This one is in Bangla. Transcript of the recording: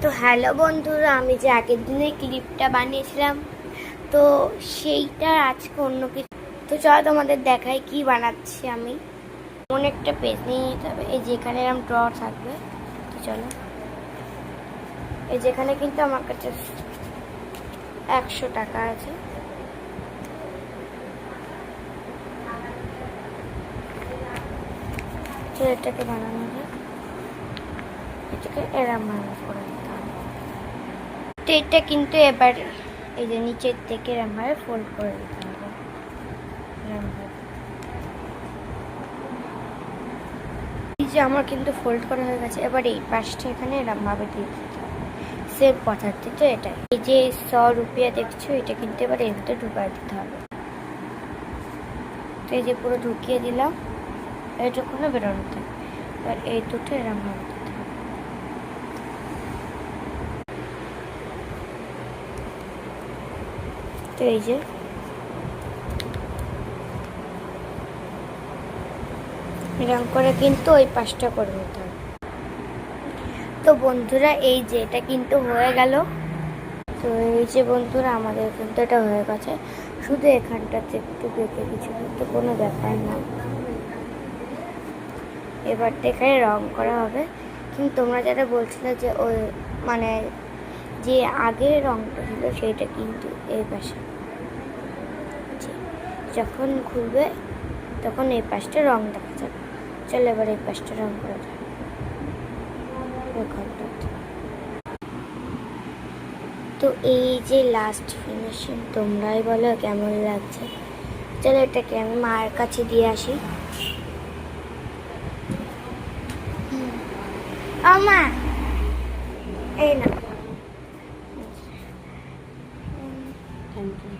তো হ্যালো বন্ধুরা, আমি যে আগের দিনে ক্লিপটা বানিয়েছিলাম তো সেইটার আজকে অন্য কিছু। তো চলো তোমাদের দেখাই কি বানাচ্ছি আমি। এমন একটা পেজ নিয়ে নিতে হবে, এই যেখানে এরকম ড্র থাকবে। তো চলো, এই যেখানে কিন্তু আমার কাছে 100 টাকা আছে। তো এটাকে বানানো যায়, এটাকে এরম ভাবে করে দিতে হবে। তো এটা কিন্তু এবার এই যে নিচের থেকে এরম ভাবে ফোল্ড করে দিতে হবে, এরম ভাবে। এই যে আমার কিন্তু ফোল্ড করা হয়ে গেছে। এবার এই পাশটা এখানে এরম ভাবে দিয়ে দিতে হবে। সেম পদ্ধতি তো এটা। এই যে 100 রুপিয়া দেখছো, এটা কিন্তু এবার এর ভিতরে ঢুকাই দিতে হবে। তো এই যে পুরো ঢুকিয়ে দিলাম, এইটুকুনো বেরোনো থাকে। এবার এই দুটো এরম ভাবে দিতে হবে। তো এই যে এরকম করে কিন্তু ওই পাশটা করে নিতে হবে। তো বন্ধুরা, এই যে এটা কিন্তু হয়ে গেল। তো এই যে বন্ধুরা, আমাদের কিন্তু এটা হয়ে গেছে। শুধু এখানটাতে একটু বেঁকে কিছু, কিন্তু কোনো ব্যাপার না। এবার এখানে রং করা হবে। কিন্তু তোমরা যারা বলছিলে যে ওই মানে যে আগের রংটা ছিল সেইটা কিন্তু এই পাশে যখন খুলবে তখন এই পাশটা রং দেখা যাবে। চলো এবার এই পাশটা রং করা যায়। তো এই যে লাস্ট ফিনিশিং, তোমরাই বলো কেমন লাগছে। চলো এটাকে আমি মায়ের কাছে দিয়ে আসি। মা, এই না, থ্যাংক ইউ।